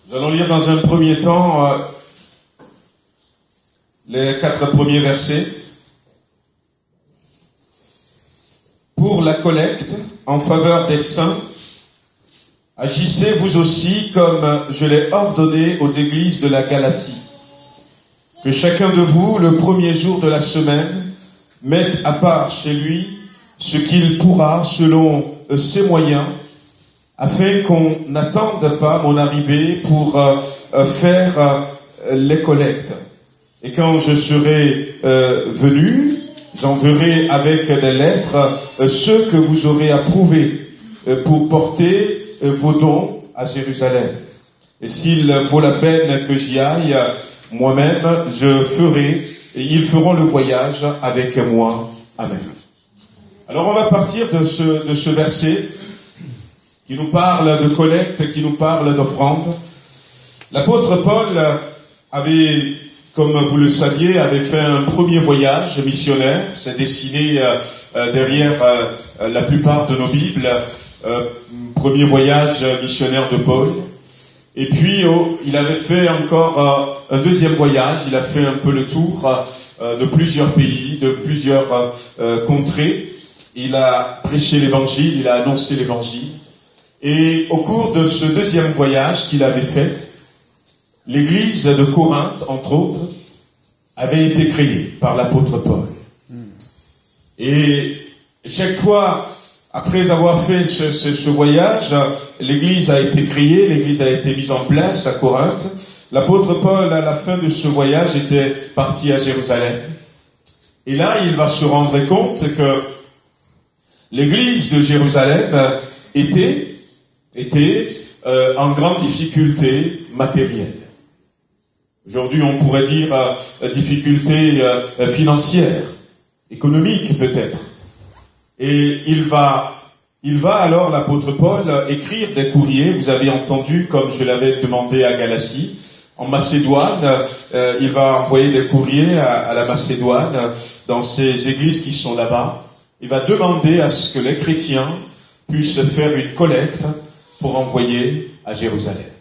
Nous allons lire dans un premier temps les 4 premiers versets. Pour la collecte en faveur des saints, agissez vous aussi comme je l'ai ordonné aux églises de la Galatie. Que chacun de vous, le premier jour de la semaine, mette à part chez lui ce qu'il pourra selon ses moyens, afin qu'on n'attende pas mon arrivée pour faire les collectes. Et quand je serai venu, j'enverrai avec des lettres ceux que vous aurez approuvés pour porter vos dons à Jérusalem. Et s'il vaut la peine que j'y aille, moi-même, je ferai, et ils feront le voyage avec moi. Amen. Alors on va partir de ce verset qui nous parle de collecte, qui nous parle d'offrande. L'apôtre Paul avait, comme vous le saviez, avait fait un premier voyage missionnaire. C'est dessiné derrière la plupart de nos Bibles. Premier voyage missionnaire de Paul. Et puis, il avait fait encore un deuxième voyage. Il a fait un peu le tour de plusieurs pays, de plusieurs contrées. Il a prêché l'évangile, il a annoncé l'évangile. Et au cours de ce deuxième voyage qu'il avait fait, l'église de Corinthe, entre autres, avait été créée par l'apôtre Paul. Et chaque fois, après avoir fait ce voyage, l'église a été créée, l'église a été mise en place à Corinthe. L'apôtre Paul, à la fin de ce voyage, était parti à Jérusalem. Et là, il va se rendre compte que l'église de Jérusalem était en grande difficulté matérielle. Aujourd'hui, on pourrait dire difficulté financière, économique peut-être. Et il va alors, l'apôtre Paul, écrire des courriers. Vous avez entendu, comme je l'avais demandé à Galatie, en Macédoine, il va envoyer des courriers à la Macédoine, dans ces églises qui sont là-bas. Il va demander à ce que les chrétiens puissent faire une collecte pour envoyer à Jérusalem.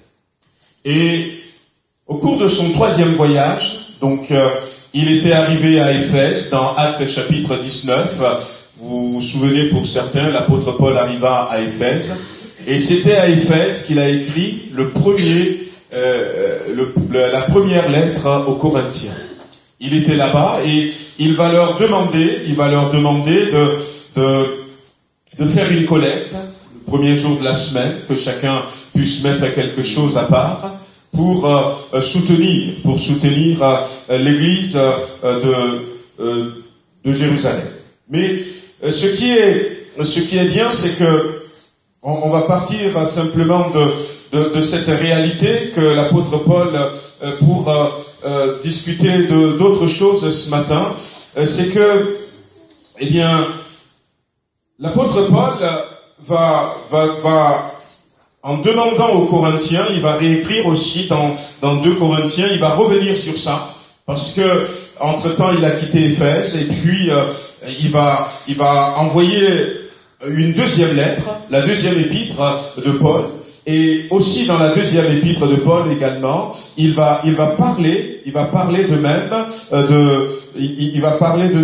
Et au cours de son 3e voyage, donc il était arrivé à Éphèse, dans Actes chapitre 19. Vous vous souvenez, pour certains, l'apôtre Paul arriva à Éphèse. Et c'était à Éphèse qu'il a écrit la première lettre aux Corinthiens. Il était là-bas et il va leur demander de faire une collecte, le premier jour de la semaine, que chacun puisse mettre quelque chose à part, pour soutenir l'église de Jérusalem. Mais ce qui est bien, c'est que on va partir simplement de cette réalité que l'apôtre Paul, pour discuter d'autres choses ce matin, c'est que, eh bien, l'apôtre Paul va en demandant aux Corinthiens, il va réécrire aussi dans 2 Corinthiens, il va revenir sur ça, parce que entre-temps il a quitté Éphèse, et puis il va envoyer une deuxième lettre, la deuxième épître de Paul, et aussi dans la deuxième épître de Paul également, il va parler de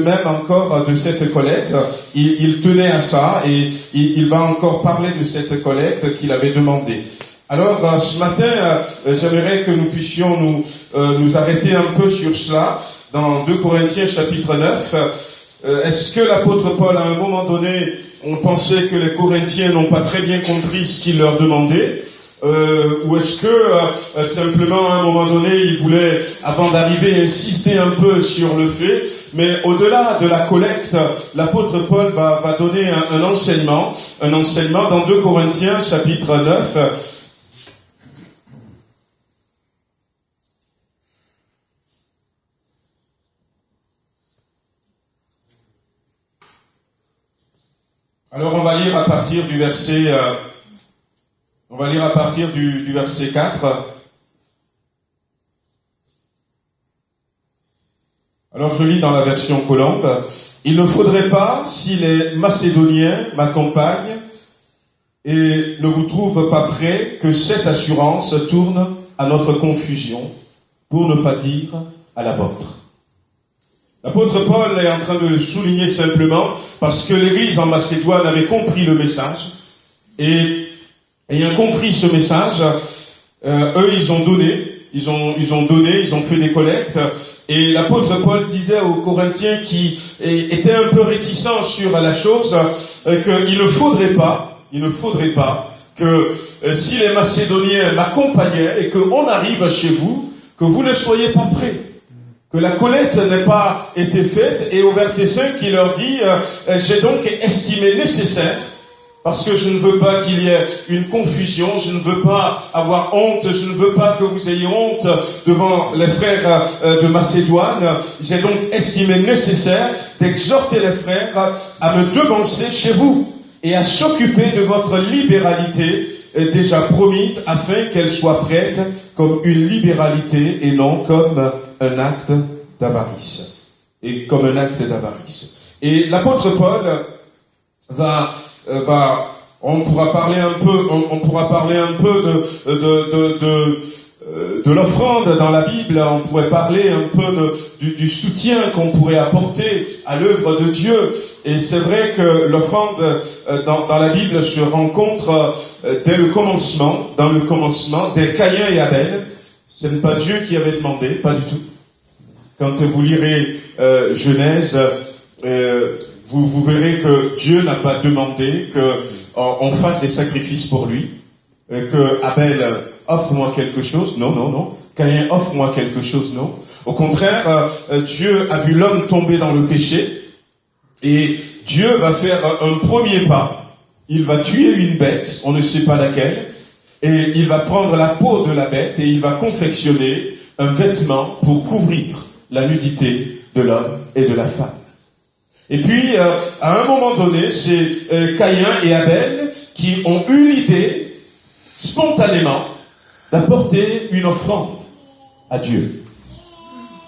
même encore de cette collecte. Il tenait à ça, et il va encore parler de cette collecte qu'il avait demandée. Alors, ce matin, j'aimerais que nous puissions nous arrêter un peu sur cela, dans 2 Corinthiens chapitre 9. Est-ce que l'apôtre Paul, à un moment donné, on pensait que les Corinthiens n'ont pas très bien compris ce qu'il leur demandait, ou est-ce que simplement à un moment donné il voulait, avant d'arriver, insister un peu sur le fait, mais au-delà de la collecte, l'apôtre Paul va donner un enseignement dans 2 Corinthiens chapitre 9. Alors on va lire à partir du verset 4. Alors je lis dans la version Colombe. Il ne faudrait pas, si les Macédoniens m'accompagnent et ne vous trouvent pas prêts, que cette assurance tourne à notre confusion, pour ne pas dire à la vôtre. L'apôtre Paul est en train de le souligner simplement parce que l'église en Macédoine avait compris le message et ayant compris ce message, eux ils ont donné, ils ont fait des collectes et l'apôtre Paul disait aux Corinthiens qui étaient un peu réticents sur la chose qu'il ne faudrait pas que si les Macédoniens m'accompagnaient et qu'on arrive chez vous, que vous ne soyez pas prêts. Que la collecte n'ait pas été faite, et au verset 5, il leur dit, j'ai donc estimé nécessaire, parce que je ne veux pas qu'il y ait une confusion, je ne veux pas avoir honte, je ne veux pas que vous ayez honte devant les frères de Macédoine, j'ai donc estimé nécessaire d'exhorter les frères à me devancer chez vous, et à s'occuper de votre libéralité déjà promise, afin qu'elle soit prête comme une libéralité et non comme un acte d'avarice. Et comme un acte d'avarice. Et l'apôtre Paul on pourra parler un peu de l'offrande dans la Bible, on pourrait parler un peu du soutien qu'on pourrait apporter à l'œuvre de Dieu. Et c'est vrai que l'offrande dans la Bible se rencontre dès le commencement, dès Caïn et Abel. Ce n'est pas Dieu qui avait demandé, pas du tout. Quand vous lirez Genèse, vous verrez que Dieu n'a pas demandé qu'on fasse des sacrifices pour lui, que Abel offre-moi quelque chose, non. Caïn offre-moi quelque chose, non. Au contraire, Dieu a vu l'homme tomber dans le péché, et Dieu va faire un premier pas. Il va tuer une bête, on ne sait pas laquelle, et il va prendre la peau de la bête et il va confectionner un vêtement pour couvrir la nudité de l'homme et de la femme. Et puis, à un moment donné, c'est Caïn et Abel qui ont eu l'idée, spontanément, d'apporter une offrande à Dieu.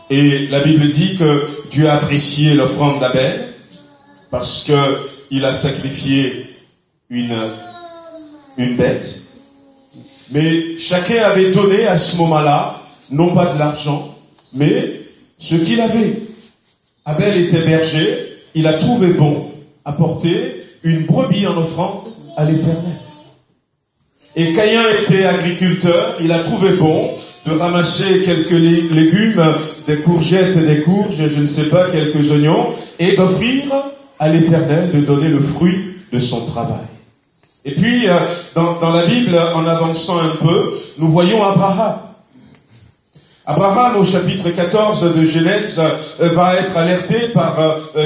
Et la Bible dit que Dieu a apprécié l'offrande d'Abel parce qu'il a sacrifié une bête. Mais chacun avait donné à ce moment-là, non pas de l'argent, mais ce qu'il avait. Abel était berger, il a trouvé bon apporter une brebis en offrande à l'Éternel. Et Caïn était agriculteur, il a trouvé bon de ramasser quelques légumes, des courgettes, des courges, je ne sais pas, quelques oignons, et d'offrir à l'Éternel de donner le fruit de son travail. Et puis, dans la Bible, en avançant un peu, nous voyons Abraham. Abraham, au chapitre 14 de Genèse, va être alerté par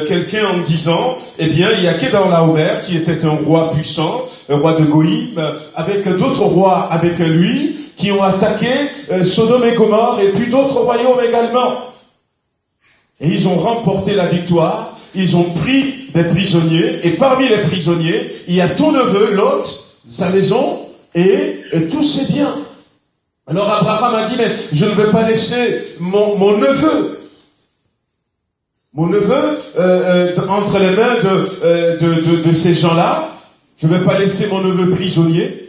quelqu'un en disant, eh bien, il y a Kedorlaomer, qui était un roi puissant, un roi de Goïm, avec d'autres rois avec lui, qui ont attaqué Sodome et Gomorrhe, et puis d'autres royaumes également. Et ils ont remporté la victoire, ils ont pris des prisonniers, et parmi les prisonniers, il y a ton neveu, Lot, sa maison, et tous ses biens. Alors Abraham a dit, mais je ne vais pas laisser mon neveu entre les mains de ces gens-là. Je ne vais pas laisser mon neveu prisonnier.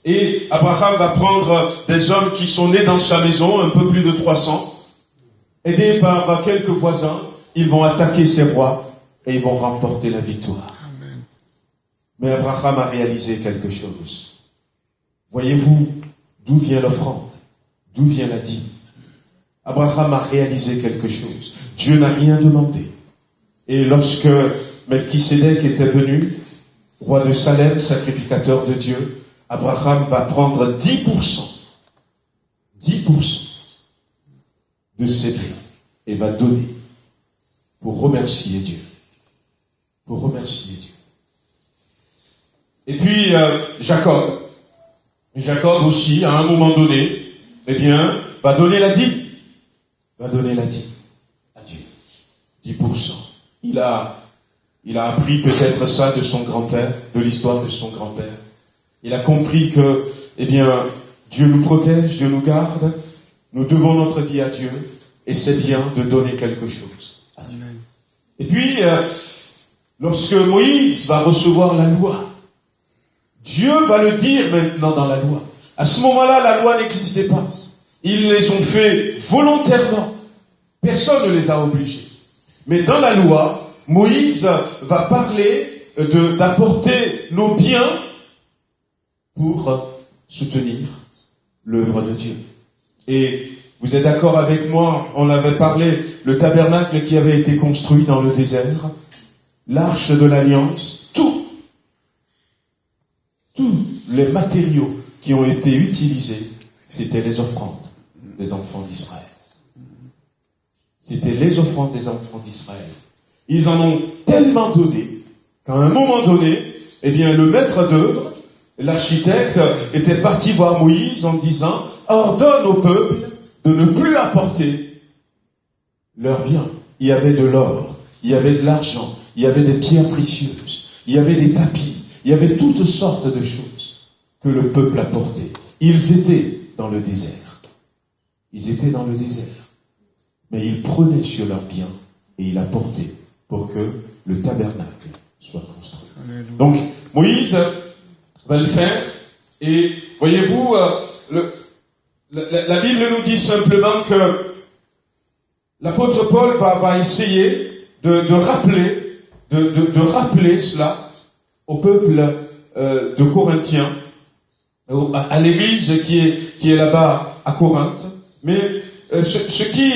Et Abraham va prendre des hommes qui sont nés dans sa maison, un peu plus de 300, aidés par quelques voisins. Ils vont attaquer ces rois et ils vont remporter la victoire. Amen. Mais Abraham a réalisé quelque chose. Voyez-vous d'où vient l'offrande? D'où vient la dîme? Abraham a réalisé quelque chose. Dieu n'a rien demandé. Et lorsque Melchisédek était venu, roi de Salem, sacrificateur de Dieu, Abraham va prendre 10% de ses biens et va donner pour remercier Dieu. Pour remercier Dieu. Et puis Jacob aussi, à un moment donné, eh bien, va donner la dîme. Va donner la dîme à Dieu. 10%. Il a appris peut-être ça de son grand-père, de l'histoire de son grand-père. Il a compris que, eh bien, Dieu nous protège, Dieu nous garde. Nous devons notre vie à Dieu. Et c'est bien de donner quelque chose à Dieu. Amen. Et puis, lorsque Moïse va recevoir la loi, Dieu va le dire maintenant dans la loi. À ce moment-là, la loi n'existait pas. Ils les ont fait volontairement. Personne ne les a obligés. Mais dans la loi, Moïse va parler d'apporter nos biens pour soutenir l'œuvre de Dieu. Et vous êtes d'accord avec moi, on avait parlé, le tabernacle qui avait été construit dans le désert, l'arche de l'alliance, tous les matériaux qui ont été utilisés, c'était les offrandes des enfants d'Israël. C'était les offrandes des enfants d'Israël. Ils en ont tellement donné qu'à un moment donné, eh bien, le maître d'œuvre, l'architecte, était parti voir Moïse en disant « Ordonne au peuple de ne plus apporter leurs biens. » Il y avait de l'or, il y avait de l'argent, il y avait des pierres précieuses, il y avait des tapis, il y avait toutes sortes de choses que le peuple apportait. Ils étaient dans le désert. Ils étaient dans le désert. Mais ils prenaient sur leurs biens et ils apportaient pour que le tabernacle soit construit. Alléluia. Donc, Moïse va le faire. Et voyez-vous, la Bible nous dit simplement que l'apôtre Paul va essayer de rappeler cela au peuple de Corinthiens, à l'église qui est là-bas à Corinthe. Mais ce qui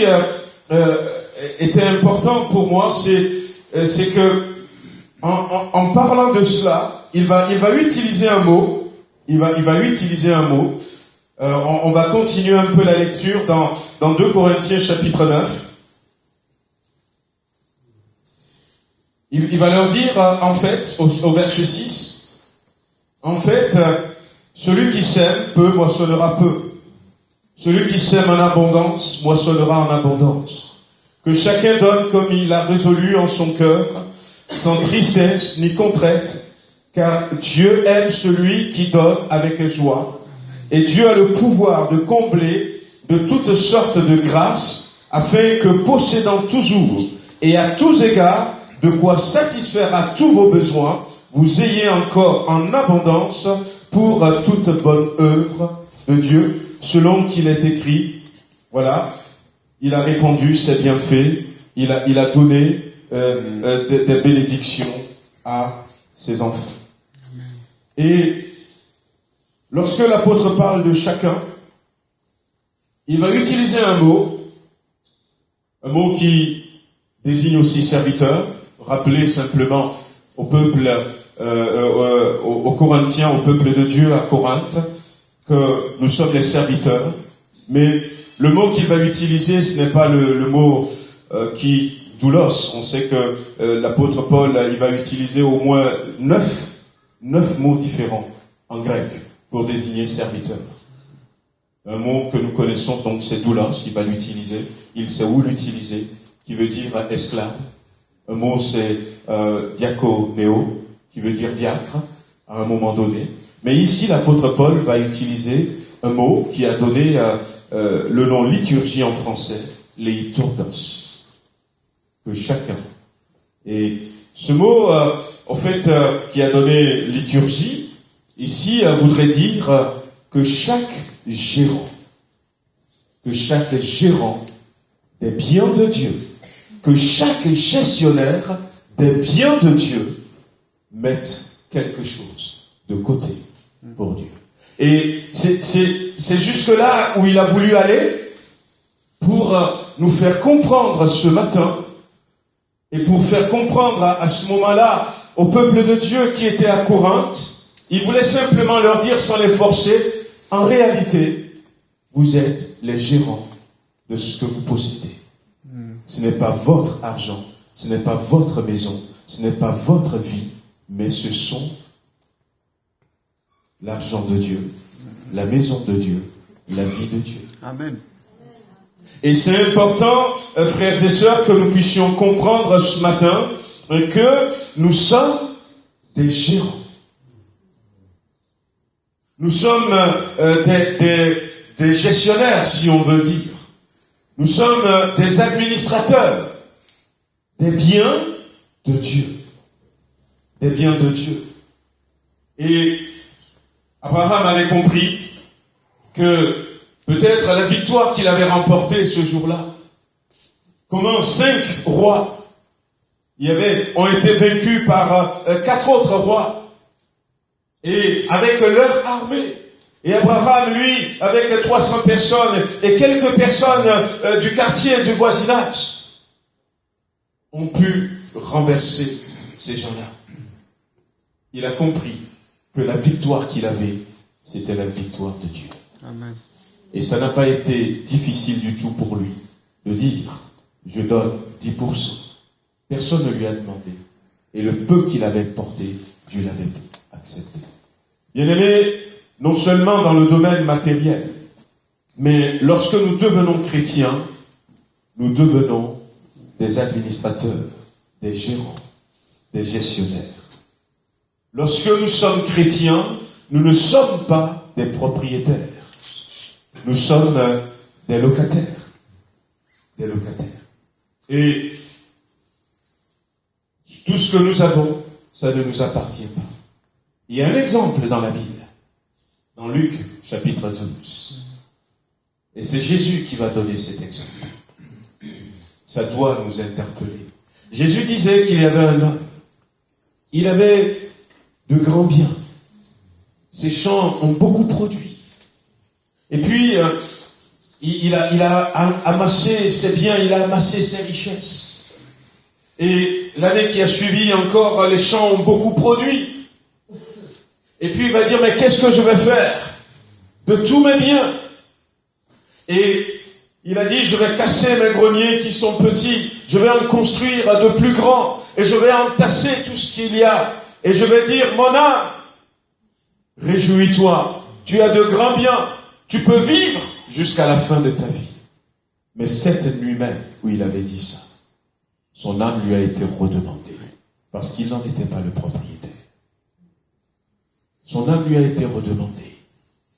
était important pour moi, c'est que en parlant de cela, il va utiliser un mot. Il va utiliser un mot. On va continuer un peu la lecture dans 2 Corinthiens chapitre 9. Il va leur dire, en fait, au verset 6, en fait, celui qui sème peu moissonnera peu. Celui qui sème en abondance moissonnera en abondance. Que chacun donne comme il a résolu en son cœur, sans tristesse ni contrainte, car Dieu aime celui qui donne avec joie. Et Dieu a le pouvoir de combler de toutes sortes de grâces, afin que, possédant toujours et à tous égards de quoi satisfaire à tous vos besoins, vous ayez encore en abondance pour toute bonne œuvre de Dieu, selon qu'il est écrit. Voilà, il a répandu ses bienfaits, il a donné des bénédictions à ses enfants. Et lorsque l'apôtre parle de chacun, il va utiliser un mot qui désigne aussi serviteur. Rappelez simplement au peuple, aux Corinthiens, au peuple de Dieu à Corinthe, que nous sommes les serviteurs. Mais le mot qu'il va utiliser, ce n'est pas le mot doulos. On sait que l'apôtre Paul, il va utiliser au moins 9 mots différents en grec pour désigner serviteur. Un mot que nous connaissons, donc c'est doulos, il va l'utiliser, il sait où l'utiliser, qui veut dire esclave. Un mot c'est diakonéo, qui veut dire diacre, à un moment donné. Mais ici, l'apôtre Paul va utiliser un mot qui a donné le nom liturgie en français, leiturgos, que chacun. Et ce mot, en fait, qui a donné liturgie, ici, voudrait dire que chaque gérant des biens de Dieu, que chaque gestionnaire des biens de Dieu mette quelque chose de côté pour Dieu. Et c'est jusque-là où il a voulu aller pour nous faire comprendre ce matin et pour faire comprendre à ce moment-là au peuple de Dieu qui était à Corinthe. Il voulait simplement leur dire sans les forcer, en réalité, vous êtes les gérants de ce que vous possédez. Ce n'est pas votre argent, ce n'est pas votre maison, ce n'est pas votre vie, mais ce sont l'argent de Dieu, la maison de Dieu, la vie de Dieu. Amen. Et c'est important, frères et sœurs, que nous puissions comprendre ce matin que nous sommes des gérants. Nous sommes des gestionnaires, si on veut dire. Nous sommes des administrateurs des biens de Dieu. Des biens de Dieu. Et Abraham avait compris que peut-être la victoire qu'il avait remportée ce jour-là. Comment 5 rois ont été vaincus par 4 autres rois, et avec leur armée. Et Abraham, lui, avec 300 personnes et quelques personnes du quartier, du voisinage, ont pu renverser ces gens-là. Il a compris que la victoire qu'il avait, c'était la victoire de Dieu. Amen. Et ça n'a pas été difficile du tout pour lui de dire, je donne 10%. Personne ne lui a demandé. Et le peu qu'il avait porté, Dieu l'avait accepté. Bien-aimés, non seulement dans le domaine matériel, mais lorsque nous devenons chrétiens, nous devenons des administrateurs, des gérants, des gestionnaires. Lorsque nous sommes chrétiens, nous ne sommes pas des propriétaires. Nous sommes des locataires. Des locataires. Et tout ce que nous avons, ça ne nous appartient pas. Il y a un exemple dans la Bible, dans Luc, chapitre 12. Et c'est Jésus qui va donner cet exemple. Ça doit nous interpeller. Jésus disait qu'il y avait un homme. Il avait de grands biens. Ses champs ont beaucoup produit. Et puis, il a amassé ses biens, il a amassé ses richesses. Et l'année qui a suivi encore, les champs ont beaucoup produit. Et puis il va dire, mais qu'est-ce que je vais faire de tous mes biens? Et il a dit, je vais casser mes greniers qui sont petits, je vais en construire de plus grands, et je vais entasser tout ce qu'il y a. Et je vais dire, mon âme, réjouis-toi, tu as de grands biens, tu peux vivre jusqu'à la fin de ta vie. Mais cette nuit même où il avait dit ça, son âme lui a été redemandée, parce qu'il n'en était pas le propriétaire. Son âme lui a été redemandée.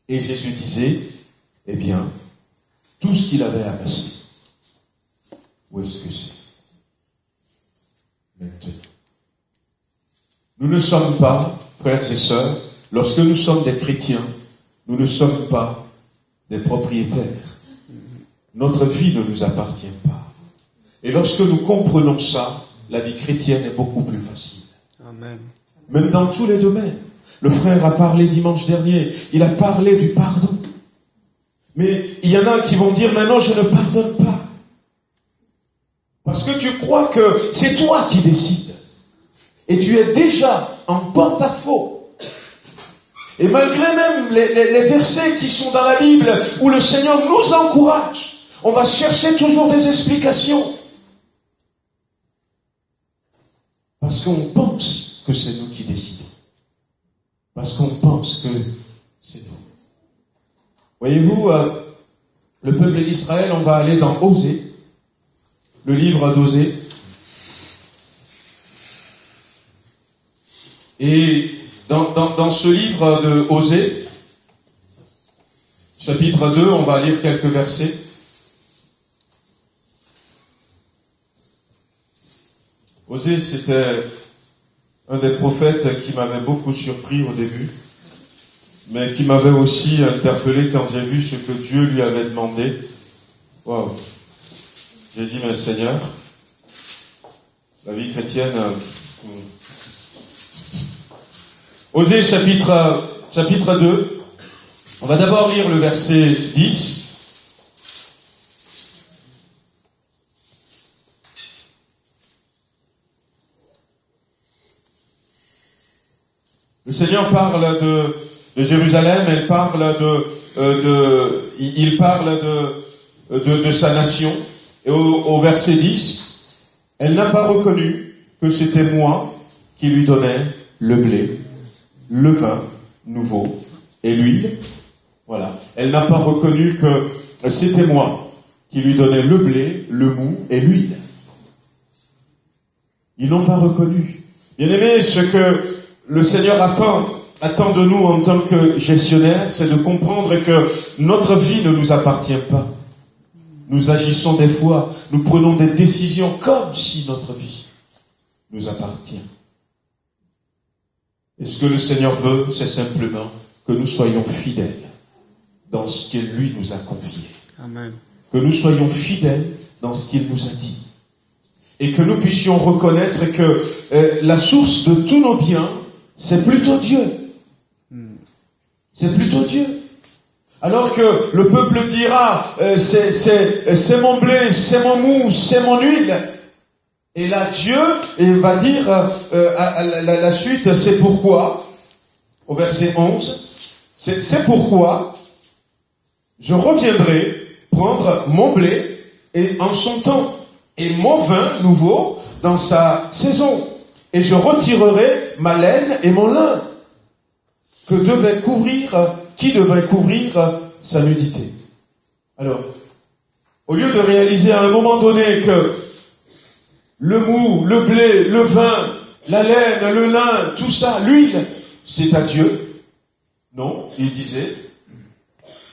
Et Jésus disait, eh bien, tout ce qu'il avait amassé, où est-ce que c'est? Maintenant. Nous ne sommes pas, frères et sœurs, lorsque nous sommes des chrétiens, nous ne sommes pas des propriétaires. Notre vie ne nous appartient pas. Et lorsque nous comprenons ça, la vie chrétienne est beaucoup plus facile. Amen. Même dans tous les domaines. Le frère a parlé dimanche dernier, il a parlé du pardon. Mais il y en a qui vont dire, maintenant je ne pardonne pas. Parce que tu crois que c'est toi qui décides. Et tu es déjà en porte-à-faux. Et malgré même les versets qui sont dans la Bible, où le Seigneur nous encourage, on va chercher toujours des explications. Parce qu'on pense que c'est nous qui décidons. Parce qu'on pense que c'est nous. Voyez-vous, le peuple d'Israël, on va aller dans Osée, le livre d'Osée. Et dans ce livre de Osée, chapitre 2, on va lire quelques versets. Osée, c'était un des prophètes qui m'avait beaucoup surpris au début, mais qui m'avait aussi interpellé quand j'ai vu ce que Dieu lui avait demandé. Waouh! J'ai dit, mais Seigneur, la vie chrétienne... Osée chapitre 2, on va d'abord lire le verset 10. Le Seigneur parle de Jérusalem, il parle de sa nation. Et au verset 10, elle n'a pas reconnu que c'était moi qui lui donnais le blé, le vin nouveau et l'huile. Voilà. Elle n'a pas reconnu que c'était moi qui lui donnais le blé, le mou et l'huile. Ils n'ont pas reconnu. Bien aimé, ce que le Seigneur attend de nous en tant que gestionnaire, c'est de comprendre que notre vie ne nous appartient pas. Nous agissons des fois, nous prenons des décisions comme si notre vie nous appartient. Et ce que le Seigneur veut, c'est simplement que nous soyons fidèles dans ce qu'il lui nous a confié. Amen. Que nous soyons fidèles dans ce qu'il nous a dit. Et que nous puissions reconnaître que la source de tous nos biens, c'est plutôt Dieu. C'est plutôt Dieu. Alors que le peuple dira, c'est mon blé, c'est mon mou, c'est mon huile. Et là, Dieu va dire à la suite, c'est pourquoi, au verset 11, c'est pourquoi je reviendrai prendre mon blé et en son temps, et mon vin nouveau dans sa saison. Et je retirerai ma laine et mon lin, qui devait couvrir sa nudité. Alors, au lieu de réaliser à un moment donné que le mou, le blé, le vin, la laine, le lin, tout ça, l'huile, c'est à Dieu. Non, il disait,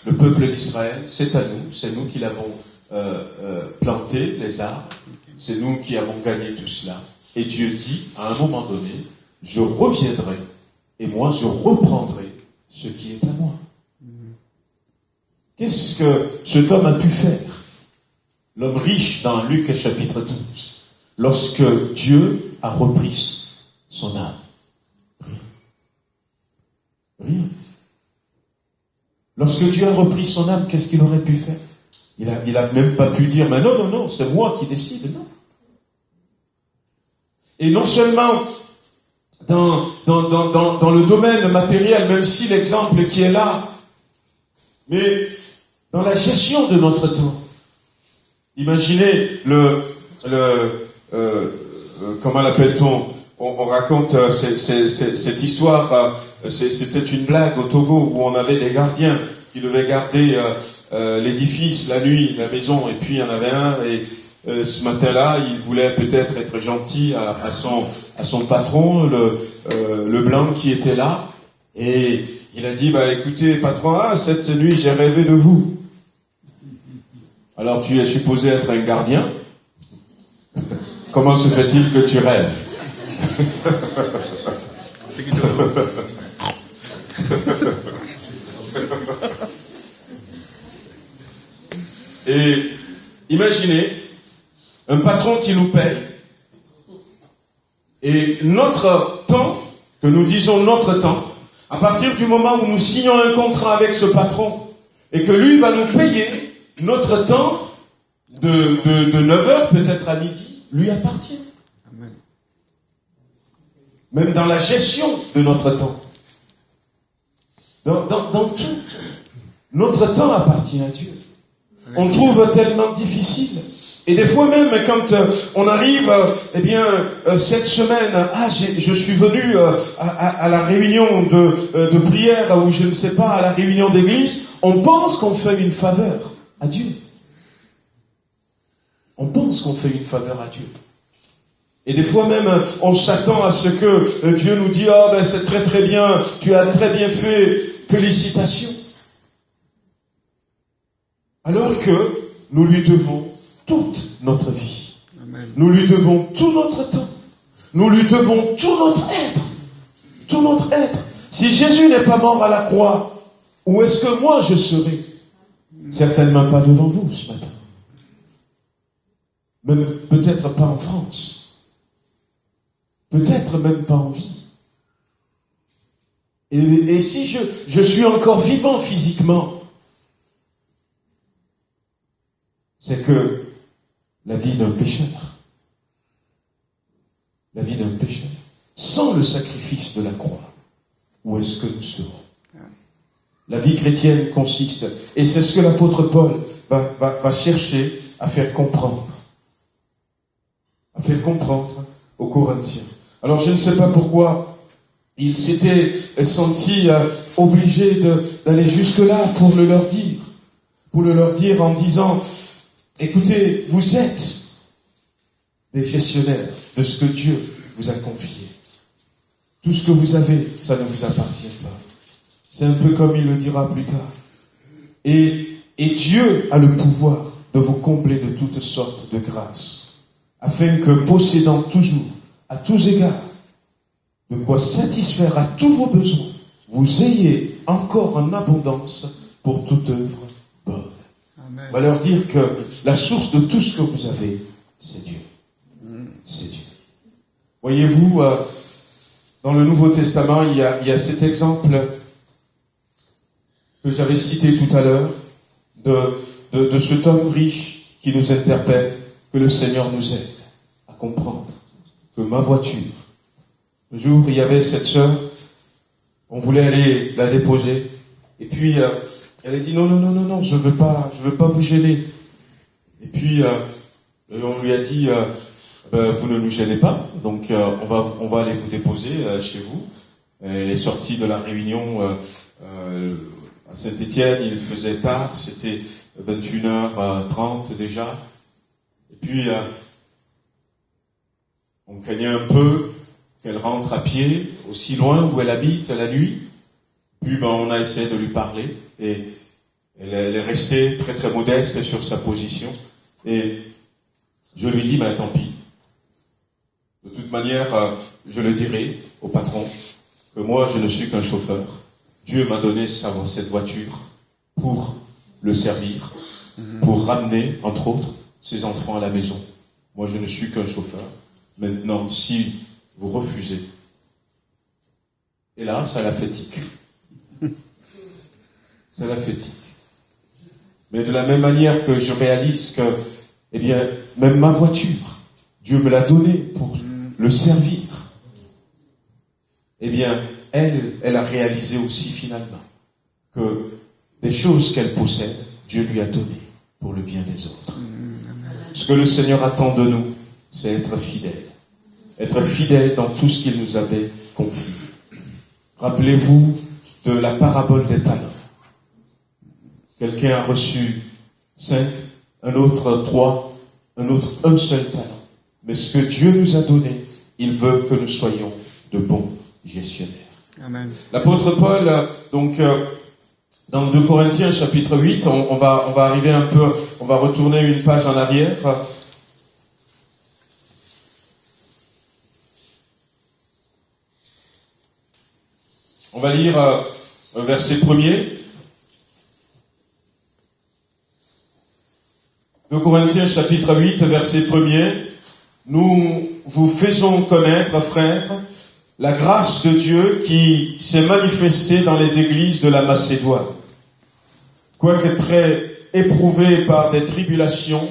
le peuple d'Israël, c'est à nous, c'est nous qui l'avons planté, les arbres, c'est nous qui avons gagné tout cela. Et Dieu dit, à un moment donné, je reviendrai, et moi je reprendrai ce qui est à moi. Qu'est-ce que cet homme a pu faire? L'homme riche dans Luc chapitre 12, lorsque Dieu a repris son âme. Rien. Rien. Lorsque Dieu a repris son âme, qu'est-ce qu'il aurait pu faire? Il a même pas pu dire, mais non, c'est moi qui décide, non. Et non seulement dans le domaine matériel, même si l'exemple qui est là, mais dans la gestion de notre temps. Imaginez comment l'appelle-t-on? On raconte cette histoire, c'était une blague au Togo où on avait des gardiens qui devaient garder l'édifice la nuit, la maison, et puis il y en avait un, et ce matin-là, il voulait peut-être être gentil à son patron, le blanc qui était là, et il a dit, écoutez, patron, cette nuit j'ai rêvé de vous. Alors tu es supposé être un gardien. Comment se fait-il que tu rêves? Et imaginez un patron qui nous paye et notre temps, que nous disons notre temps, à partir du moment où nous signons un contrat avec ce patron et que lui va nous payer, notre temps de 9h peut-être à midi lui appartient. Amen. Même dans la gestion de notre temps. Dans tout. Notre temps appartient à Dieu. On trouve tellement difficile. Et des fois même, quand on arrive, cette semaine, je suis venu à la réunion de prière, ou je ne sais pas, à la réunion d'église, on pense qu'on fait une faveur à Dieu. On pense qu'on fait une faveur à Dieu. Et des fois même, on s'attend à ce que Dieu nous dit, c'est très très bien, tu as très bien fait, félicitations. Alors que nous lui devons toute notre vie. Amen. Nous lui devons tout notre temps. Nous lui devons tout notre être. Tout notre être. Si Jésus n'est pas mort à la croix, où est-ce que moi je serai? Certainement pas devant vous ce matin. Même peut-être pas en France. Peut-être même pas en vie. Et si je suis encore vivant physiquement, c'est que la vie d'un pécheur, sans le sacrifice de la croix, où est-ce que nous serons? La vie chrétienne consiste, et c'est ce que l'apôtre Paul va chercher à faire comprendre aux Corinthiens. Alors je ne sais pas pourquoi il s'était senti obligé d'aller jusque-là pour le leur dire en disant, écoutez, vous êtes des gestionnaires de ce que Dieu vous a confié. Tout ce que vous avez, ça ne vous appartient pas. C'est un peu comme il le dira plus tard. Et Dieu a le pouvoir de vous combler de toutes sortes de grâces, afin que, possédant toujours, à tous égards, de quoi satisfaire à tous vos besoins, vous ayez encore en abondance pour toute œuvre bonne. Amen. On va leur dire que la source de tout ce que vous avez, c'est Dieu. C'est Dieu. Voyez-vous, dans le Nouveau Testament, il y a cet exemple que j'avais cité tout à l'heure, de cet homme riche qui nous interpelle, que le Seigneur nous aide à comprendre que ma voiture, le jour où il y avait cette sœur, on voulait aller la déposer, et puis elle a dit non, je veux pas vous gêner. Et puis on lui a dit vous ne nous gênez pas, donc on va aller vous déposer chez vous. Elle est sortie de la réunion à Saint-Étienne, il faisait tard, c'était 21h30 déjà. Et puis on craignait un peu qu'elle rentre à pied aussi loin où elle habite la nuit. Puis on a essayé de lui parler et elle est restée très très modeste sur sa position. Et je lui dis, tant pis. De toute manière, je le dirai au patron que moi je ne suis qu'un chauffeur. Dieu m'a donné cette voiture pour le servir, pour ramener, entre autres, ses enfants à la maison. Moi je ne suis qu'un chauffeur. Maintenant, si vous refusez, et là, ça la fatigue. Ça la fatigue. Mais de la même manière que je réalise que, même ma voiture, Dieu me l'a donnée pour le servir. Elle a réalisé aussi finalement que les choses qu'elle possède, Dieu lui a données pour le bien des autres. Ce que le Seigneur attend de nous, c'est être fidèle. Être fidèle dans tout ce qu'il nous avait confié. Rappelez-vous de la parabole des talents. Quelqu'un a reçu 5, un autre 3, un autre un seul talent. Mais ce que Dieu nous a donné, il veut que nous soyons de bons gestionnaires. Amen. L'apôtre Paul, dans 2 Corinthiens chapitre 8, on va arriver un peu, on va retourner une page en arrière. On va lire verset 1er. 2 Corinthiens chapitre 8, verset 1er. Nous vous faisons connaître, frères, la grâce de Dieu qui s'est manifestée dans les églises de la Macédoine. Quoique très éprouvés par des tribulations,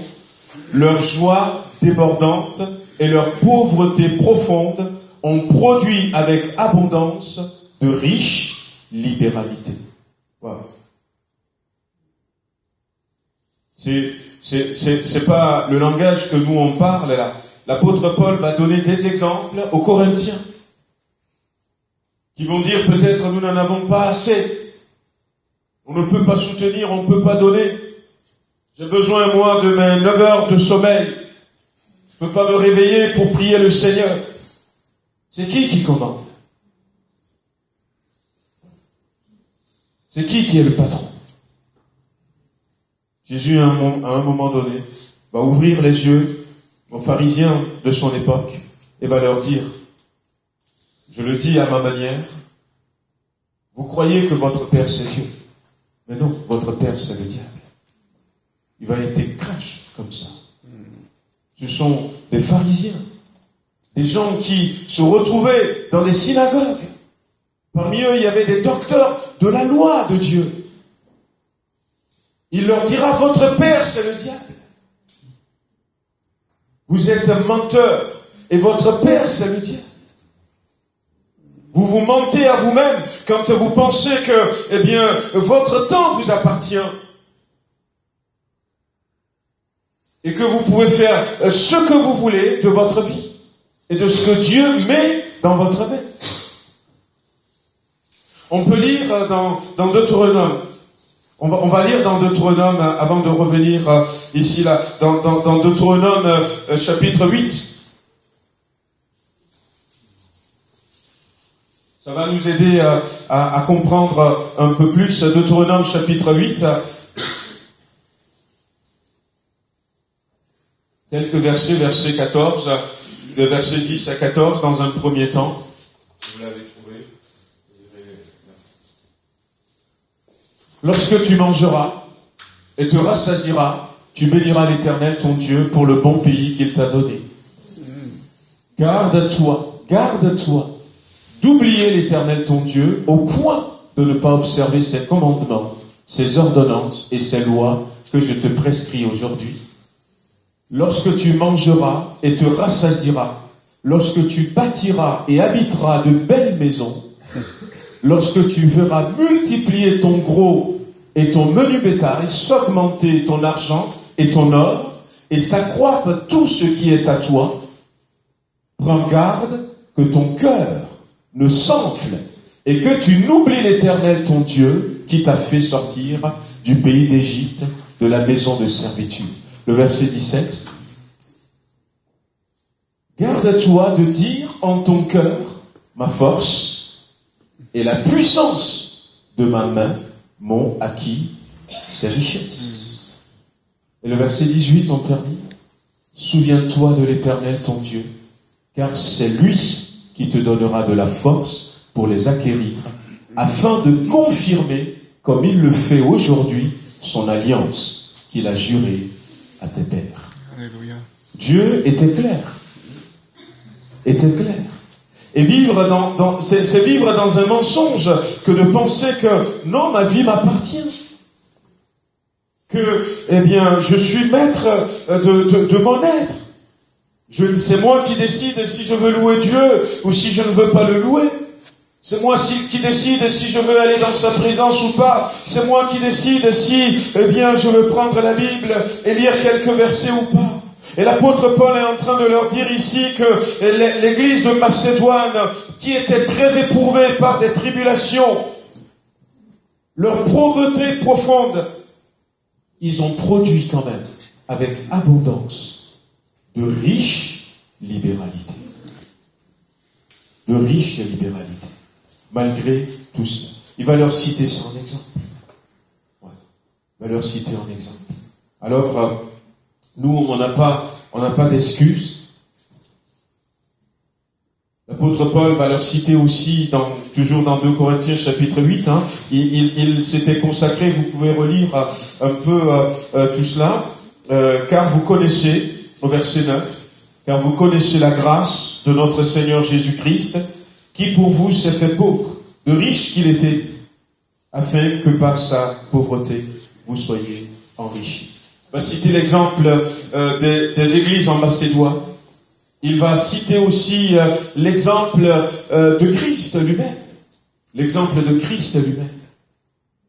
leur joie débordante et leur pauvreté profonde ont produit avec abondance de riches libéralités. Wow. C'est pas le langage que nous on parle là. L'apôtre Paul va donner des exemples aux Corinthiens qui vont dire peut-être nous n'en avons pas assez. On ne peut pas soutenir, on ne peut pas donner. J'ai besoin moi de mes 9 heures de sommeil. Je ne peux pas me réveiller pour prier le Seigneur. C'est qui commande? C'est qui est le patron? Jésus, à un moment donné, va ouvrir les yeux aux pharisiens de son époque et va leur dire, je le dis à ma manière, vous croyez que votre Père c'est Dieu, mais non, votre Père c'est le diable. Il va être crash comme ça. Ce sont des pharisiens, des gens qui se retrouvaient dans des synagogues. Parmi eux, il y avait des docteurs de la loi de Dieu. Il leur dira, votre père, c'est le diable. Vous êtes un menteur et votre père, c'est le diable. Vous vous mentez à vous-même quand vous pensez que, votre temps vous appartient. Et que vous pouvez faire ce que vous voulez de votre vie et de ce que Dieu met dans votre vie. On peut lire dans Deutéronome. On va lire dans Deutéronome, avant de revenir ici, là, dans Deutéronome chapitre 8. Ça va nous aider à comprendre un peu plus Deutéronome chapitre 8. Quelques versets, verset 14, de verset 10 à 14, dans un premier temps. Vous l'avez trouvé. Lorsque tu mangeras et te rassasieras, tu béniras l'Éternel ton Dieu pour le bon pays qu'il t'a donné. Garde-toi d'oublier l'Éternel ton Dieu au point de ne pas observer ses commandements, ses ordonnances et ses lois que je te prescris aujourd'hui. Lorsque tu mangeras et te rassasieras, lorsque tu bâtiras et habiteras de belles maisons, lorsque tu verras multiplier ton gros et ton menu bétail, s'augmenter ton argent et ton or, et s'accroître tout ce qui est à toi, prends garde que ton cœur ne s'enfle et que tu n'oublies l'Éternel ton Dieu qui t'a fait sortir du pays d'Égypte, de la maison de servitude. Le verset 17. Garde-toi de dire en ton cœur, ma force et la puissance de ma main m'ont acquis ces richesses. Et le verset 18, on termine. Souviens-toi de l'Éternel ton Dieu, car c'est lui qui te donnera de la force pour les acquérir, afin de confirmer, comme il le fait aujourd'hui, son alliance qu'il a jurée à tes pères. Alléluia. Dieu était clair. Et vivre c'est vivre dans un mensonge que de penser que non, ma vie m'appartient. Que, je suis maître de mon être. C'est moi qui décide si je veux louer Dieu ou si je ne veux pas le louer. C'est moi qui décide si je veux aller dans sa présence ou pas. C'est moi qui décide si, je veux prendre la Bible et lire quelques versets ou pas. Et l'apôtre Paul est en train de leur dire ici que l'église de Macédoine, qui était très éprouvée par des tribulations, leur pauvreté profonde, ils ont produit quand même, avec abondance, de riches libéralités. De riches libéralités. Malgré tout cela. Il va leur citer ça en exemple. Ouais. Il va leur citer en exemple. Alors, nous, on n'a pas d'excuses. L'apôtre Paul va leur citer aussi, toujours dans 2 Corinthiens chapitre 8, il s'était consacré, vous pouvez relire un peu tout cela, car vous connaissez, au verset 9, car vous connaissez la grâce de notre Seigneur Jésus-Christ, qui pour vous s'est fait pauvre, de riche qu'il était, afin que par sa pauvreté, vous soyez enrichis. Il va citer l'exemple des églises en Macédoine. Il va citer aussi l'exemple de Christ lui-même. L'exemple de Christ lui-même.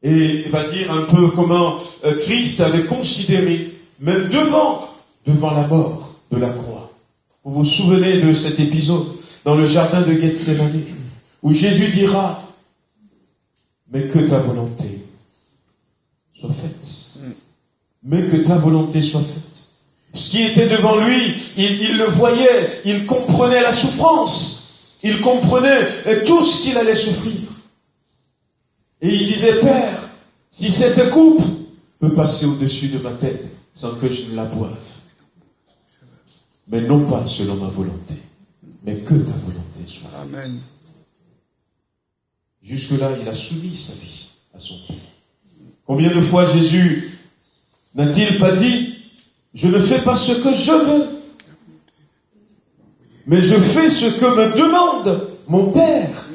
Et il va dire un peu comment Christ avait considéré, même devant la mort de la croix. Vous vous souvenez de cet épisode dans le jardin de Gethsémani, où Jésus dira, mais que ta volonté soit faite. Mais que ta volonté soit faite. Ce qui était devant lui, il le voyait, il comprenait la souffrance, il comprenait tout ce qu'il allait souffrir. Et il disait, Père, si cette coupe peut passer au-dessus de ma tête sans que je ne la boive, mais non pas selon ma volonté, mais que ta volonté soit faite. Amen. Jusque-là, il a soumis sa vie à son Père. Combien de fois Jésus n'a-t-il pas dit, je ne fais pas ce que je veux, mais je fais ce que me demande mon Père.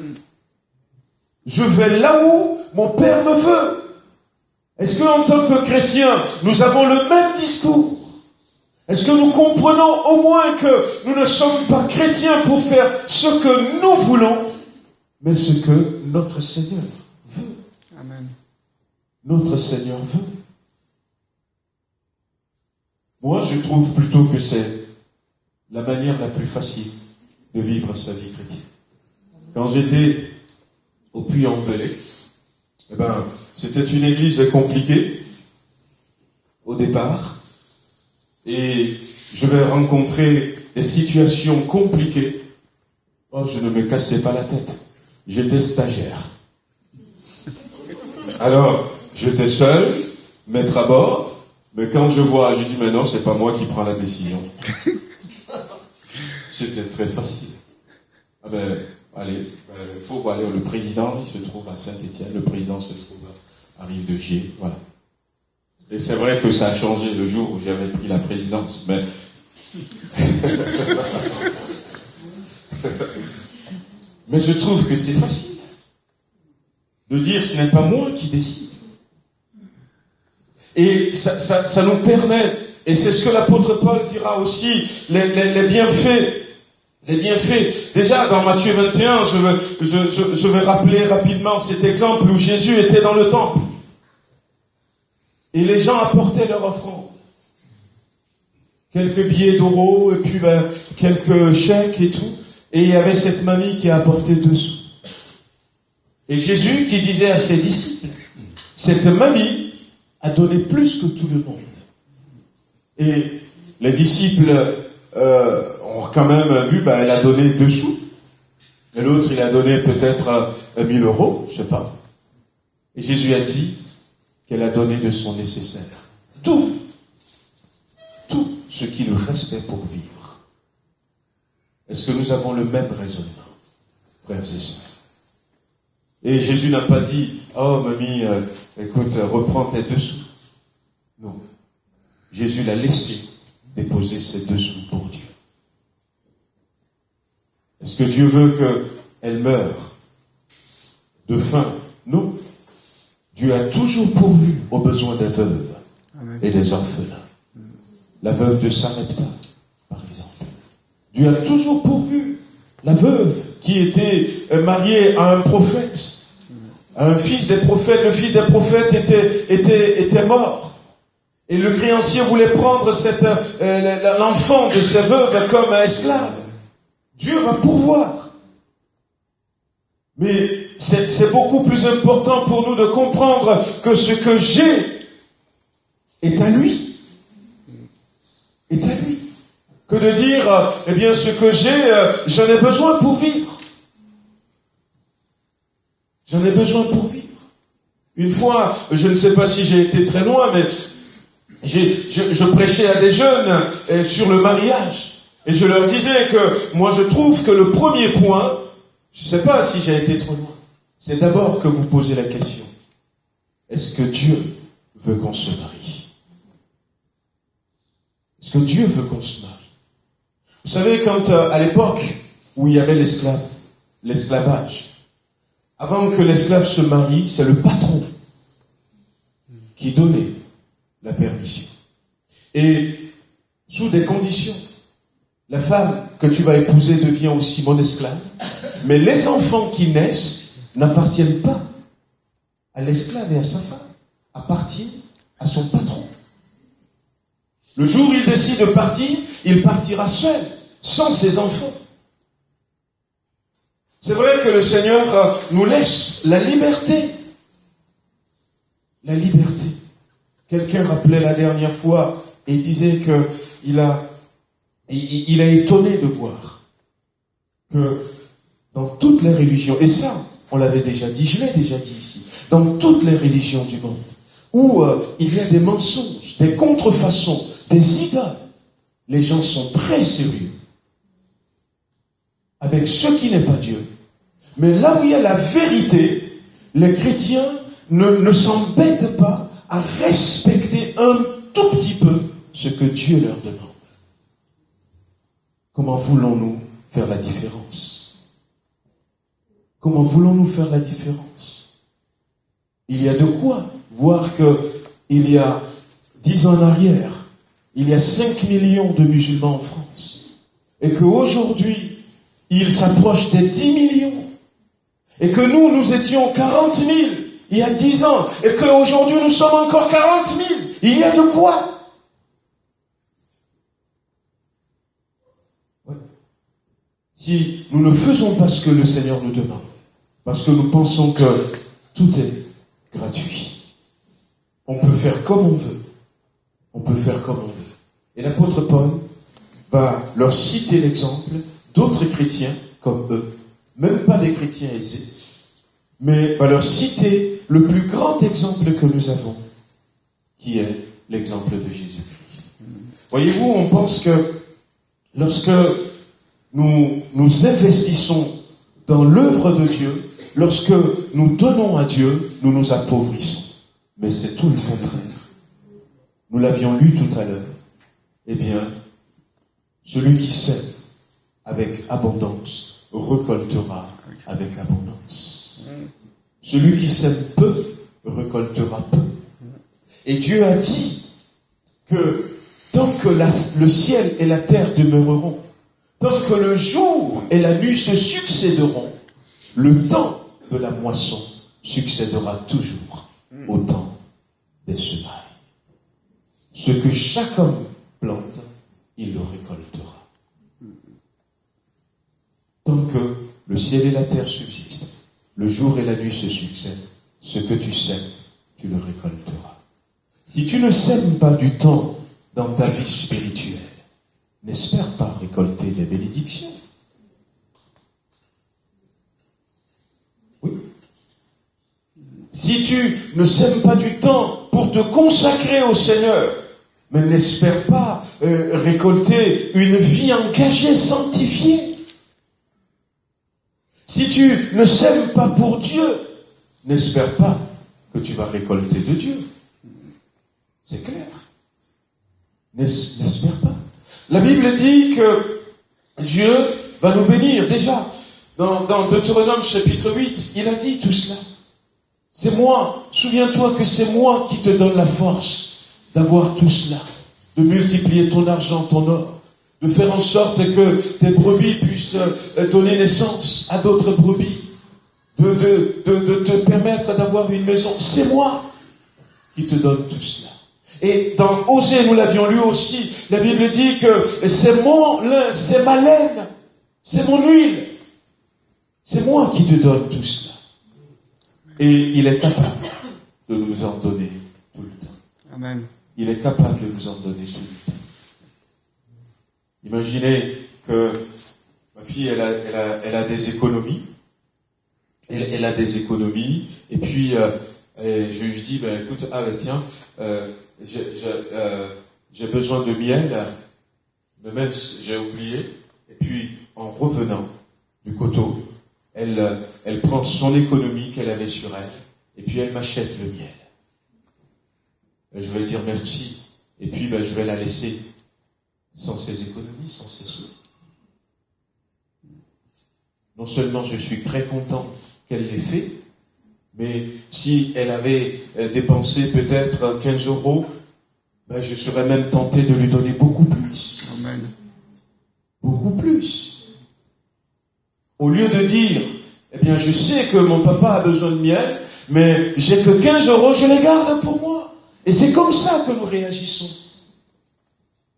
Je vais là où mon Père me veut. Est-ce qu'en tant que chrétiens, nous avons le même discours? Est-ce que nous comprenons au moins que nous ne sommes pas chrétiens pour faire ce que nous voulons, mais ce que notre Seigneur veut? Amen. Notre Seigneur veut. Moi, je trouve plutôt que c'est la manière la plus facile de vivre sa vie chrétienne. Quand j'étais au Puy-en-Velay, c'était une église compliquée au départ, et je vais rencontrer des situations compliquées. Oh, je ne me cassais pas la tête. J'étais stagiaire. Alors, j'étais seul, maître à bord. Mais quand je vois, je dis, mais non, c'est pas moi qui prends la décision. C'était très facile. Allez, le président, il se trouve à Saint-Étienne, le président se trouve arrive de Gier, voilà. Et c'est vrai que ça a changé le jour où j'avais pris la présidence, mais... mais je trouve que c'est facile de dire ce n'est pas moi qui décide. Et ça nous permet, et c'est ce que l'apôtre Paul dira aussi, les bienfaits. Les bienfaits. Déjà, dans Matthieu 21, je vais rappeler rapidement cet exemple où Jésus était dans le temple. Et les gens apportaient leur offrande. Quelques billets d'euros, et puis quelques chèques et tout. Et il y avait cette mamie qui a apporté 2 sous. Et Jésus qui disait à ses disciples, cette mamie a donné plus que tout le monde. Et les disciples ont quand même vu, elle a donné 2 sous. Et l'autre, il a donné peut-être 1000 euros, je sais pas. Et Jésus a dit qu'elle a donné de son nécessaire. Tout ce qui lui restait pour vivre. Est-ce que nous avons le même raisonnement, frères et sœurs? Et Jésus n'a pas dit, oh mamie, écoute, reprends tes 2 sous. Non. Jésus l'a laissé déposer ses 2 sous pour Dieu. Est-ce que Dieu veut qu'elle meure de faim? Non. Dieu a toujours pourvu aux besoins des veuves et des orphelins. La veuve de Sarepta, par exemple. Dieu a toujours pourvu la veuve qui était mariée à un prophète, à un fils des prophètes. Le fils des prophètes était mort. Et le créancier voulait prendre l'enfant de cette veuve comme esclave. Dieu va pourvoir. Mais c'est beaucoup plus important pour nous de comprendre que ce que j'ai est à lui. Est à lui. Que de dire, eh bien, ce que j'ai, j'en ai besoin pour vivre. J'en ai besoin pour vivre. Une fois, je ne sais pas si j'ai été très loin, mais je prêchais à des jeunes sur le mariage. Et je leur disais que moi je trouve que le premier point, je ne sais pas si j'ai été trop loin, c'est d'abord que vous posez la question. Est-ce que Dieu veut qu'on se marie? Est-ce que Dieu veut qu'on se marie? Vous savez, quand à l'époque où il y avait l'esclavage, avant que l'esclave se marie, c'est le patron qui donnait la permission. Et sous des conditions. La femme que tu vas épouser devient aussi mon esclave, mais les enfants qui naissent n'appartiennent pas à l'esclave et à sa femme, appartiennent à son patron. Le jour où il décide de partir, il partira seul, sans ses enfants. C'est vrai que le Seigneur nous laisse la liberté. La liberté. Quelqu'un rappelait la dernière fois et disait qu'il a étonné de voir que dans toutes les religions, et ça, on l'avait déjà dit, je l'ai déjà dit ici, dans toutes les religions du monde, où il y a des mensonges, des contrefaçons, des idoles, les gens sont très sérieux avec ce qui n'est pas Dieu. Mais là où il y a la vérité, les chrétiens ne s'embêtent pas à respecter un tout petit peu ce que Dieu leur demande. Comment voulons-nous faire la différence? Comment voulons-nous faire la différence? Il y a de quoi voir qu'il y a 10 ans en arrière, il y a 5 millions de musulmans en France. Et qu'aujourd'hui, il s'approche des 10 millions. Et que nous étions 40 000 il y a 10 ans. Et qu'aujourd'hui, nous sommes encore 40 000. Il y a de quoi? Si nous ne faisons pas ce que le Seigneur nous demande, parce que nous pensons que tout est gratuit, on peut faire comme on veut. On peut faire comme on veut. Et l'apôtre Paul va leur citer l'exemple d'autres chrétiens comme eux, même pas des chrétiens aisés, mais va leur citer le plus grand exemple que nous avons, qui est l'exemple de Jésus-Christ. Voyez-vous, on pense que lorsque nous investissons dans l'œuvre de Dieu, lorsque nous donnons à Dieu, nous nous appauvrissons. mais c'est tout le contraire. Nous l'avions lu tout à l'heure. Eh bien, celui qui sème avec abondance récoltera avec abondance. Celui qui sème peu récoltera peu. Et Dieu a dit que tant que le ciel et la terre demeureront, tant que le jour et la nuit se succéderont, le temps de la moisson succédera toujours au temps des semailles. Ce que chaque homme plante, il le récoltera. Tant que le ciel et la terre subsistent, le jour et la nuit se succèdent, ce que tu sèmes, tu le récolteras. Si tu ne sèmes pas du temps dans ta vie spirituelle, n'espère pas récolter des bénédictions. Oui. Si tu ne sèmes pas du temps pour te consacrer au Seigneur, mais n'espère pas récolter une vie engagée, sanctifiée. Si tu ne sèmes pas pour Dieu, n'espère pas que tu vas récolter de Dieu. C'est clair. N'espère pas. La Bible dit que Dieu va nous bénir. Déjà, dans Deutéronome chapitre 8, il a dit tout cela. C'est moi, souviens-toi que c'est moi qui te donne la force d'avoir tout cela, de multiplier ton argent, ton or, de faire en sorte que tes brebis puissent donner naissance à d'autres brebis, de te permettre d'avoir une maison. C'est moi qui te donne tout cela. Et dans Osée, nous l'avions lu aussi, la Bible dit que c'est mon lin, c'est ma laine, c'est mon huile. C'est moi qui te donne tout cela. Et il est capable de nous en donner tout le temps. Amen. Il est capable de nous en donner tout le temps. Imaginez que ma fille, elle a des économies. Elle a des économies. Et puis, je lui dis, écoute, tiens, j'ai besoin de miel, mais même j'ai oublié. Et puis, en revenant du coteau, elle prend son économie qu'elle avait sur elle, et puis elle m'achète le miel. Et je vais dire merci, et puis je vais la laisser sans ses économies, sans ses sous. Non seulement je suis très content qu'elle l'ait fait, mais si elle avait dépensé peut-être 15 €, je serais même tenté de lui donner beaucoup plus. Amen. Beaucoup plus. Au lieu de dire, eh bien, je sais que mon papa a besoin de miel, mais j'ai que 15 €, je les garde pour moi. Et c'est comme ça que nous réagissons.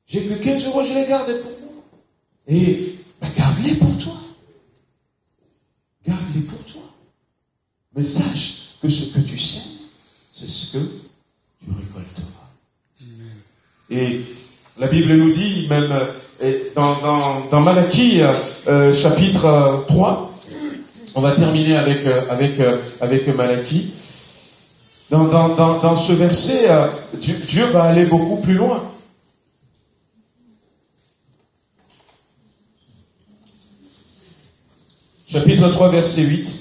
J'ai que 15 €, je les garde pour moi. Et garde-les pour toi. Garde-les pour toi. Mais sache que ce que tu sèmes, c'est ce que tu récolteras. Et la Bible nous dit, même dans Malachie, chapitre 3, on va terminer avec Malachie. Dans ce verset, Dieu va aller beaucoup plus loin. Chapitre 3, verset 8.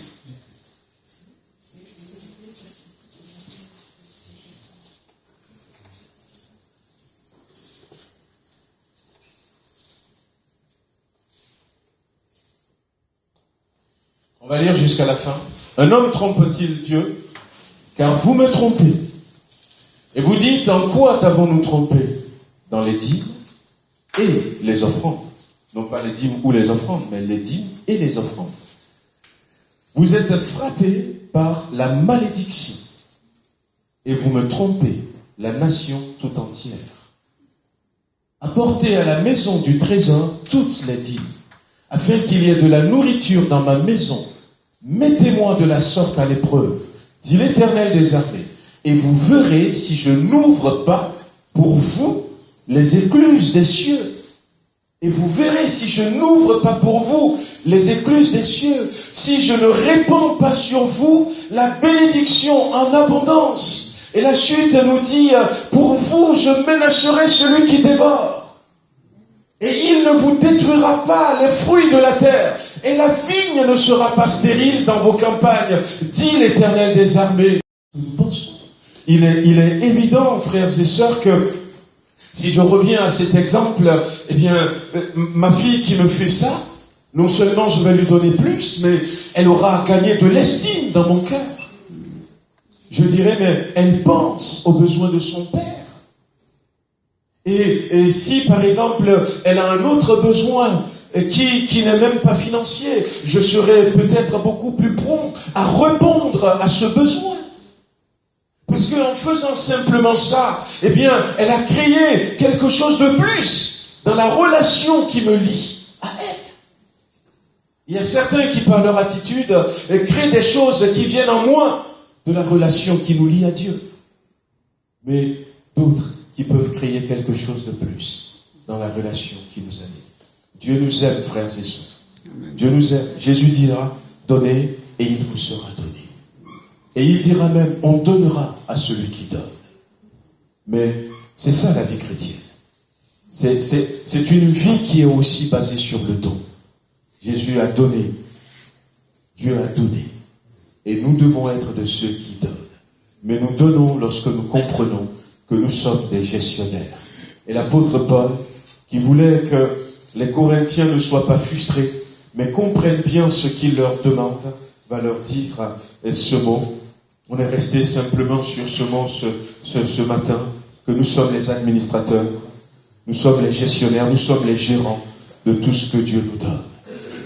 On va lire jusqu'à la fin. Un homme trompe-t-il Dieu? Car vous me trompez. Et vous dites, en quoi t'avons-nous trompé? Dans les dîmes et les offrandes. Non pas les dîmes ou les offrandes, mais les dîmes et les offrandes. Vous êtes frappés par la malédiction. Et vous me trompez, la nation tout entière. Apportez à la maison du trésor toutes les dîmes, afin qu'il y ait de la nourriture dans ma maison. Mettez-moi de la sorte à l'épreuve, dit l'Éternel des armées, et vous verrez si je n'ouvre pas pour vous les écluses des cieux. Et vous verrez si je n'ouvre pas pour vous les écluses des cieux, si je ne répands pas sur vous la bénédiction en abondance. Et la suite nous dit, pour vous je menacerai celui qui dévore. Et il ne vous détruira pas les fruits de la terre, et la vigne ne sera pas stérile dans vos campagnes, dit l'Éternel des armées. Nous pensons il est évident, frères et sœurs, que si je reviens à cet exemple, eh bien, ma fille qui me fait ça, non seulement je vais lui donner plus, mais elle aura gagné de l'estime dans mon cœur. Je dirais, mais elle pense aux besoins de son père. Et si, par exemple, elle a un autre besoin qui n'est même pas financier, je serai peut-être beaucoup plus prompt à répondre à ce besoin. Parce qu'en faisant simplement ça, eh bien, elle a créé quelque chose de plus dans la relation qui me lie à elle. Il y a certains qui, par leur attitude, créent des choses qui viennent en moins de la relation qui nous lie à Dieu. Mais d'autres qui peuvent créer quelque chose de plus dans la relation qui nous anime. Dieu nous aime, frères et sœurs. Dieu nous aime. Jésus dira, donnez et il vous sera donné. Et il dira même, on donnera à celui qui donne. Mais c'est ça la vie chrétienne. C'est une vie qui est aussi basée sur le don. Jésus a donné. Dieu a donné. Et nous devons être de ceux qui donnent. Mais nous donnons lorsque nous comprenons que nous sommes des gestionnaires. Et l'apôtre Paul, qui voulait que les Corinthiens ne soient pas frustrés, mais comprennent bien ce qu'il leur demande, va leur dire ce mot. On est resté simplement sur ce mot ce matin, que nous sommes les administrateurs, nous sommes les gestionnaires, nous sommes les gérants de tout ce que Dieu nous donne.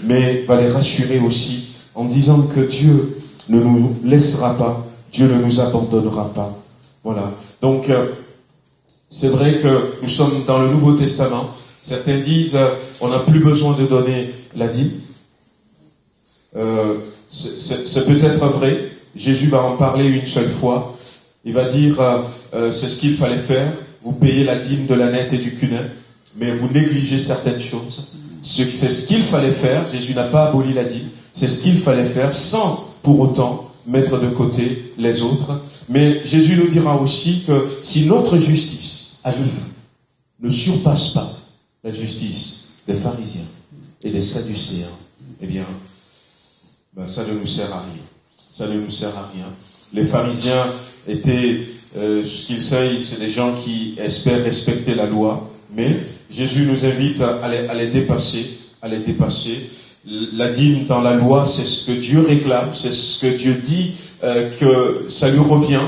Mais va les rassurer aussi en disant que Dieu ne nous laissera pas, Dieu ne nous abandonnera pas. Voilà. Donc, c'est vrai que nous sommes dans le Nouveau Testament. Certains disent, on n'a plus besoin de donner la dîme. C'est peut-être vrai. Jésus va en parler une seule fois. Il va dire, c'est ce qu'il fallait faire. Vous payez la dîme de l'ânette et du cunin, mais vous négligez certaines choses. C'est ce qu'il fallait faire. Jésus n'a pas aboli la dîme. C'est ce qu'il fallait faire sans, pour autant, mettre de côté les autres. Mais Jésus nous dira aussi que si notre justice, à nous, ne surpasse pas la justice des pharisiens et des sadducéens, eh bien, ça ne nous sert à rien. Ça ne nous sert à rien. Les pharisiens étaient, ce qu'ils savent, c'est des gens qui espèrent respecter la loi, mais Jésus nous invite à les dépasser, à les dépasser. La dîme dans la loi, c'est ce que Dieu réclame, c'est ce que Dieu dit que ça lui revient.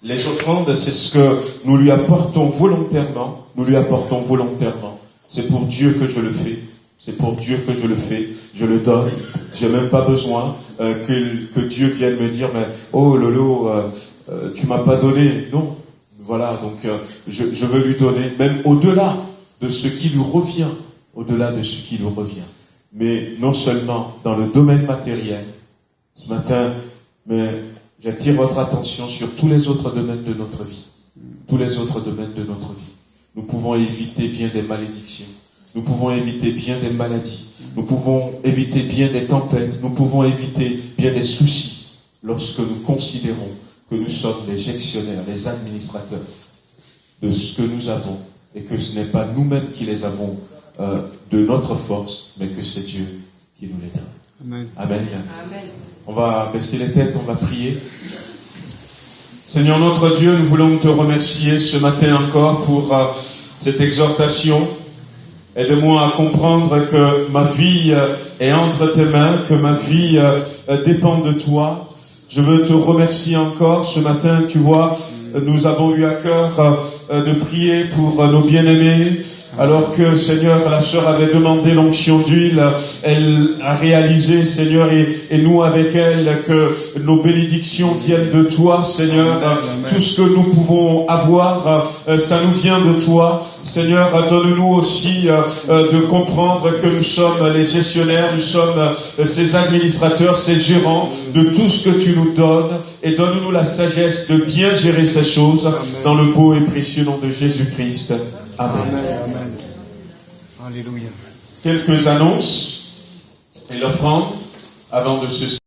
Les offrandes, c'est ce que nous lui apportons volontairement. Nous lui apportons volontairement. C'est pour Dieu que je le fais. C'est pour Dieu que je le fais. Je le donne. J'ai même pas besoin que Dieu vienne me dire, mais oh Lolo, tu m'as pas donné. Non. Voilà. Donc je veux lui donner, même au-delà de ce qui lui revient, au-delà de ce qui lui revient. Mais non seulement dans le domaine matériel. Ce matin, mais j'attire votre attention sur tous les autres domaines de notre vie. Tous les autres domaines de notre vie. Nous pouvons éviter bien des malédictions. Nous pouvons éviter bien des maladies. Nous pouvons éviter bien des tempêtes. Nous pouvons éviter bien des soucis lorsque nous considérons que nous sommes les gestionnaires, les administrateurs de ce que nous avons et que ce n'est pas nous-mêmes qui les avons de notre force, mais que c'est Dieu qui nous les donne. Amen. Amen. Amen. On va baisser les têtes, on va prier. Seigneur notre Dieu, nous voulons te remercier ce matin encore pour cette exhortation. Aide-moi à comprendre que ma vie est entre tes mains, que ma vie dépend de toi. Je veux te remercier encore ce matin. Tu vois, nous avons eu à cœur de prier pour nos bien-aimés. Alors que, Seigneur, la sœur avait demandé l'onction d'huile, elle a réalisé, Seigneur, et nous avec elle, que nos bénédictions viennent de toi, Seigneur. Amen. Tout ce que nous pouvons avoir, ça nous vient de toi. Seigneur, donne-nous aussi de comprendre que nous sommes les gestionnaires, nous sommes ces administrateurs, ces gérants de tout ce que tu nous donnes, et donne-nous la sagesse de bien gérer ces choses. Amen. Dans le beau et précieux nom de Jésus-Christ. Amen. Amen. Amen. Alléluia. Quelques annonces et l'offrande avant de se